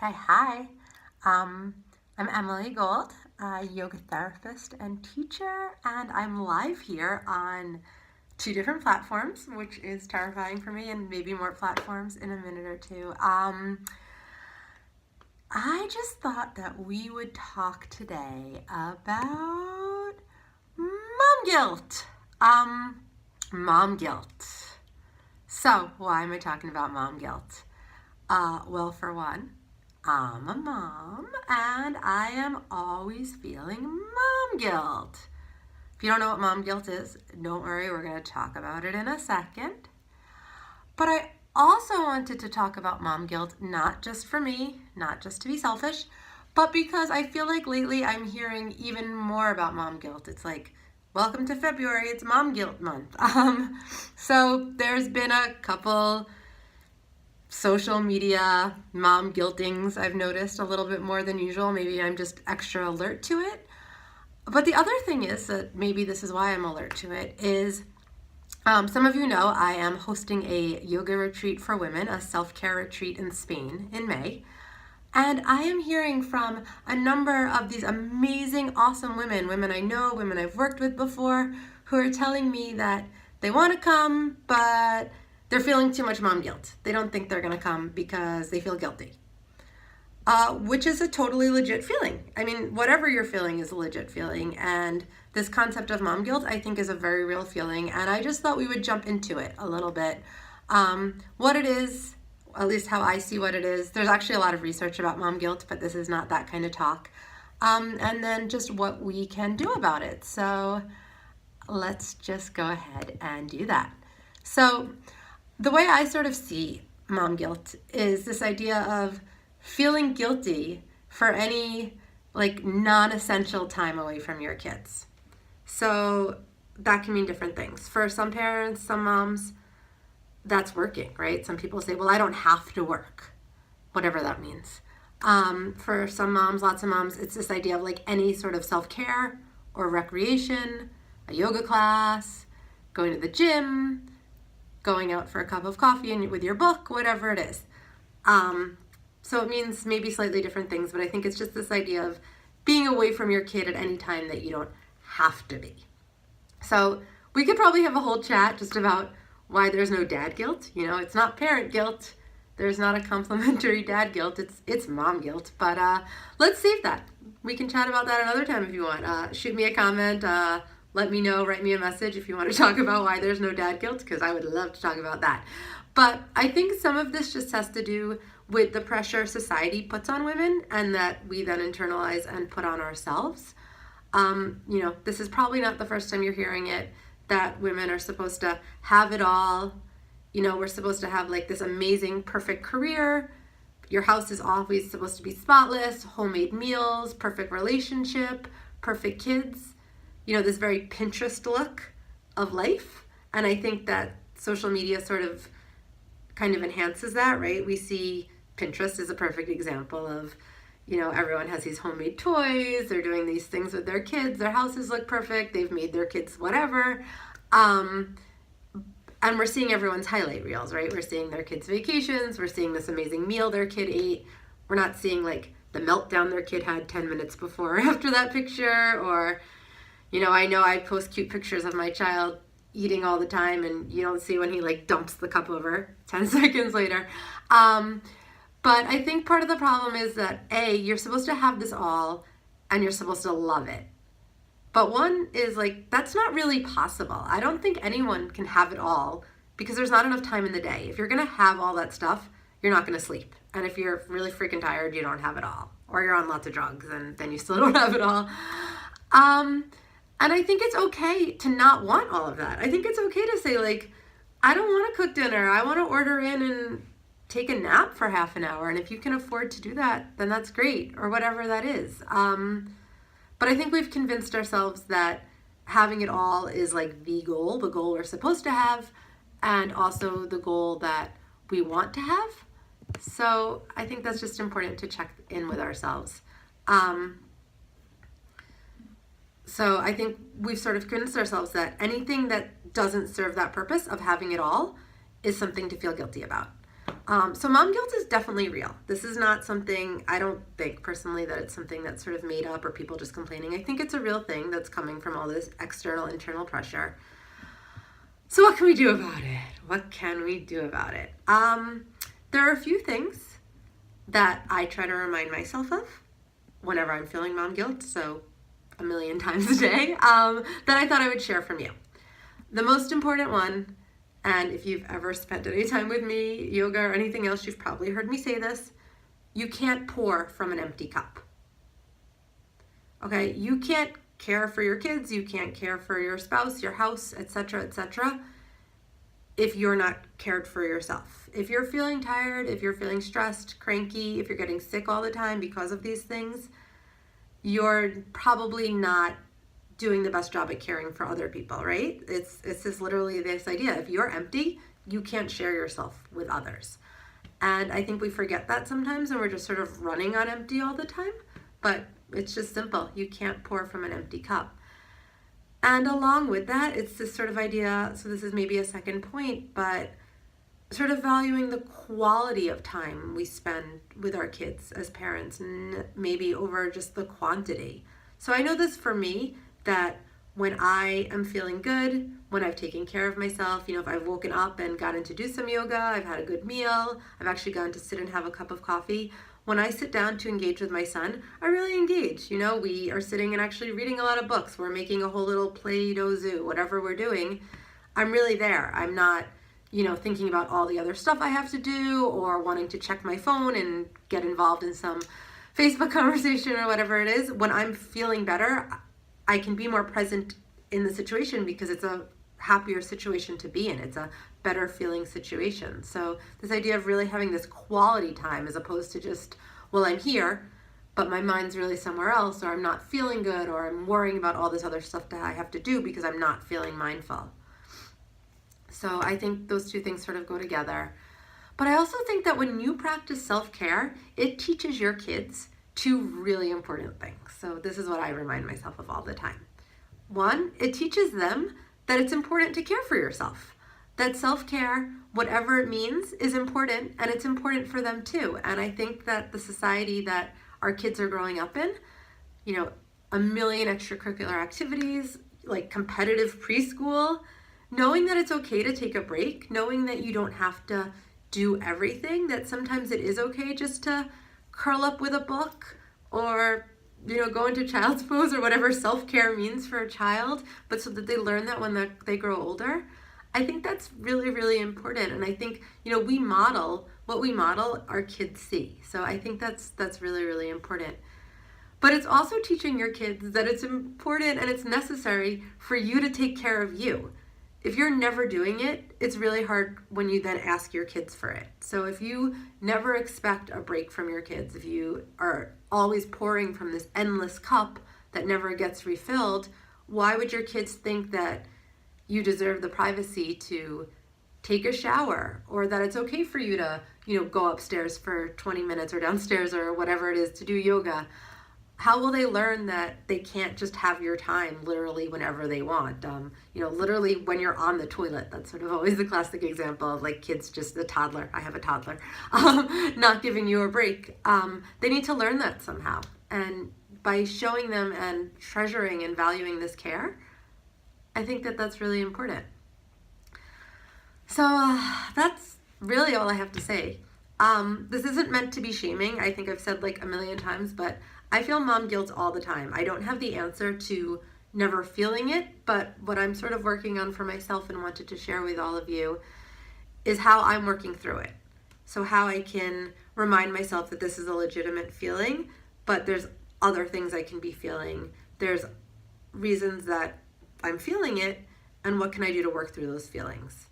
Okay, hi. Um, I'm Emily Gold, a yoga therapist and teacher, and I'm live here on two different platforms, which is terrifying for me, and maybe more platforms in a minute or two. I just thought that we would talk today about mom guilt. Um, Mom guilt. So, why am I talking about mom guilt? Well, for one, I'm a mom and I am always feeling mom guilt. If you don't know what mom guilt is, don't worry, we're going to talk about it in a second. But I also wanted to talk about mom guilt, not just for me, not just to be selfish, but because I feel like lately I'm hearing even more about mom guilt. It's like, welcome to February, it's mom guilt month. So there's been a couple social media mom guiltings I've noticed a little bit more than usual. Maybe I'm just extra alert to it. But the other thing is that maybe this is why I'm alert to it is some of you know I am hosting a yoga retreat for women, a self-care retreat in Spain in May. And I am hearing from a number of these amazing, awesome women I know, women I've worked with before, who are telling me that they want to come, but they're feeling too much mom guilt. They don't think they're going to come because they feel guilty, which is a totally legit feeling. I mean, whatever you're feeling is a legit feeling. And this concept of mom guilt, I think, is a very real feeling. And I just thought we would jump into it a little bit. What it is, at least how I see what it is. There's actually a lot of research about mom guilt, but this is not that kind of talk. And then just what we can do about it. So let's just go ahead and do that. So the way I sort of see mom guilt is this idea of feeling guilty for any like non-essential time away from your kids. So that can mean different things. For some parents, some moms, that's working, right? Some people say, well, I don't have to work, whatever that means. For some moms, lots of moms, it's this idea of like any sort of self-care or recreation, a yoga class, going to the gym, going out for a cup of coffee and with your book, whatever it is. So it means maybe slightly different things, but I think it's just this idea of being away from your kid at any time that you don't have to be. So we could probably have a whole chat just about why there's no dad guilt. You know, it's not parent guilt. There's not a complimentary dad guilt. It's mom guilt. But let's save that. We can chat about that another time if you want. Shoot me a comment. Let me know. Write me a message if you want to talk about why there's no dad guilt, because I would love to talk about that. But I think some of this just has to do with the pressure society puts on women and that we then internalize and put on ourselves. This is probably not the first time you're hearing it, that women are supposed to have it all. You know, we're supposed to have like this amazing, perfect career. Your house is always supposed to be spotless, homemade meals, perfect relationship, perfect kids. You know, this very Pinterest look of life. And I think that social media sort of kind of enhances that, right? We see Pinterest is a perfect example of, you know, everyone has these homemade toys, they're doing these things with their kids, their houses look perfect, they've made their kids whatever. And we're seeing everyone's highlight reels, right? We're seeing their kids' vacations, we're seeing this amazing meal their kid ate. We're not seeing like the meltdown their kid had 10 minutes before or after that picture, or, you know I post cute pictures of my child eating all the time and you don't see when he like dumps the cup over 10 seconds later. But I think part of the problem is that you're supposed to have this all and you're supposed to love it. But one is like, that's not really possible. I don't think anyone can have it all because there's not enough time in the day. If you're going to have all that stuff, you're not going to sleep. And if you're really freaking tired, you don't have it all. Or you're on lots of drugs and then you still don't have it all. And I think it's okay to not want all of that. I think it's okay to say like, I don't want to cook dinner. I want to order in and take a nap for half an hour. And if you can afford to do that, then that's great, or whatever that is. But I think we've convinced ourselves that having it all is like the goal we're supposed to have, and also the goal that we want to have. So I think that's just important to check in with ourselves. So I think we've sort of convinced ourselves that anything that doesn't serve that purpose of having it all is something to feel guilty about. So mom guilt is definitely real. This is not something, I don't think personally that it's something that's sort of made up or people just complaining. I think it's a real thing that's coming from all this external, internal pressure. So what can we do about it? What can we do about it? There are a few things that I try to remind myself of whenever I'm feeling mom guilt, so a million times a day, that I thought I would share from you. The most important one, and if you've ever spent any time with me, yoga or anything else, you've probably heard me say this, you can't pour from an empty cup. Okay, you can't care for your kids, you can't care for your spouse, your house, etc., if you're not cared for yourself. If you're feeling tired, if you're feeling stressed, cranky, if you're getting sick all the time because of these things, you're probably not doing the best job at caring for other people, right? It's just literally this idea. If you're empty, you can't share yourself with others. And I think we forget that sometimes and we're just sort of running on empty all the time. But it's just simple. You can't pour from an empty cup. And along with that, it's this sort of idea, so this is maybe a second point, but sort of valuing the quality of time we spend with our kids as parents, and maybe over just the quantity. So I know this for me, that when I am feeling good, when I've taken care of myself, if I've woken up and gotten to do some yoga, I've had a good meal, I've actually gotten to sit and have a cup of coffee. When I sit down to engage with my son, I really engage. We are sitting and actually reading a lot of books. We're making a whole little Play-Doh zoo, whatever we're doing. I'm really there. I'm not, thinking about all the other stuff I have to do or wanting to check my phone and get involved in some Facebook conversation or whatever it is. When I'm feeling better, I can be more present in the situation because it's a happier situation to be in. It's a better feeling situation. So this idea of really having this quality time as opposed to just, well, I'm here, but my mind's really somewhere else, or I'm not feeling good, or I'm worrying about all this other stuff that I have to do because I'm not feeling mindful. So I think those two things sort of go together. But I also think that when you practice self-care, it teaches your kids two really important things. So this is what I remind myself of all the time. One, it teaches them that it's important to care for yourself. That self-care, whatever it means, is important, and it's important for them too. And I think that the society that our kids are growing up in, a million extracurricular activities, like competitive preschool, knowing that it's okay to take a break, knowing that you don't have to do everything, that sometimes it is okay just to curl up with a book or go into child's pose or whatever self-care means for a child, but so that they learn that when they grow older. I think that's really, really important. And I think, we model what we model, our kids see. So I think that's really, really important. But it's also teaching your kids that it's important and it's necessary for you to take care of you. If you're never doing it, it's really hard when you then ask your kids for it. So if you never expect a break from your kids, if you are always pouring from this endless cup that never gets refilled, why would your kids think that you deserve the privacy to take a shower, or that it's okay for you to, go upstairs for 20 minutes or downstairs or whatever it is to do yoga? How will they learn that they can't just have your time literally whenever they want? Literally when you're on the toilet. That's sort of always the classic example of like kids, just a toddler. I have a toddler, not giving you a break. They need to learn that somehow. And by showing them and treasuring and valuing this care, I think that that's really important. So that's really all I have to say. This isn't meant to be shaming. I think I've said like a million times, but I feel mom guilt all the time. I don't have the answer to never feeling it, but what I'm sort of working on for myself and wanted to share with all of you is how I'm working through it. So how I can remind myself that this is a legitimate feeling, but there's other things I can be feeling. There's reasons that I'm feeling it, and what can I do to work through those feelings?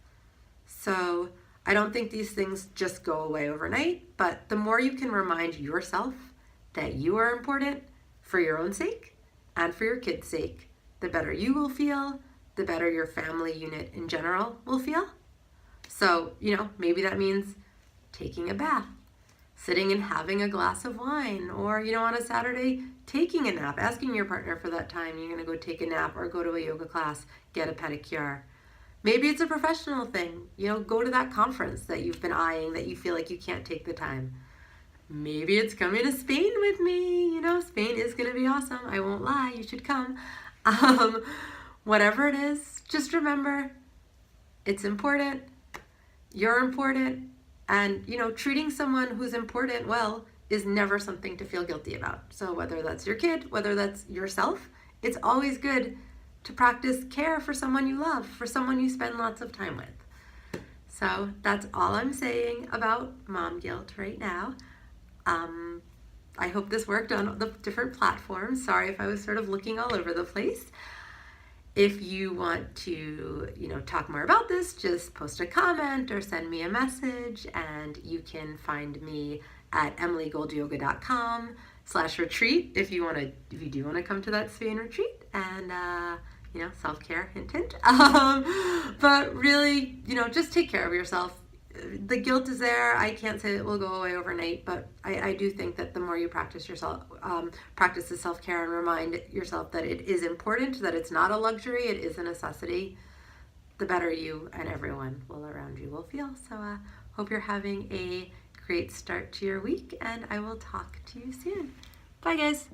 So I don't think these things just go away overnight, but the more you can remind yourself that you are important for your own sake and for your kids' sake, the better you will feel, the better your family unit in general will feel. So, maybe that means taking a bath, sitting and having a glass of wine, or, on a Saturday, taking a nap, asking your partner for that time. You're going to go take a nap or go to a yoga class, get a pedicure. Maybe it's a professional thing. You know, go to that conference that you've been eyeing that you feel like you can't take the time. Maybe it's coming to Spain with me. You know, Spain is going to be awesome. I won't lie. You should come. Um, whatever it is, just remember it's important. You're important. And, you know, treating someone who's important well is never something to feel guilty about. So whether that's your kid, whether that's yourself, it's always good to practice care for someone you love, for someone you spend lots of time with. So that's all I'm saying about mom guilt right now. I hope this worked on the different platforms. Sorry if I was sort of looking all over the place. If you want to, you know, talk more about this, just post a comment or send me a message, and you can find me at emilygoldyoga.com/retreat if you do want to come to that Spain retreat, and you know, self-care, hint hint. But really, you know, just take care of yourself. The guilt is there. I can't say it will go away overnight, but I do think that the more you practice the self-care and remind yourself that it is important, that it's not a luxury, it is a necessity, the better you and everyone around you will feel. So hope you're having a great start to your week, and I will talk to you soon. Bye, guys.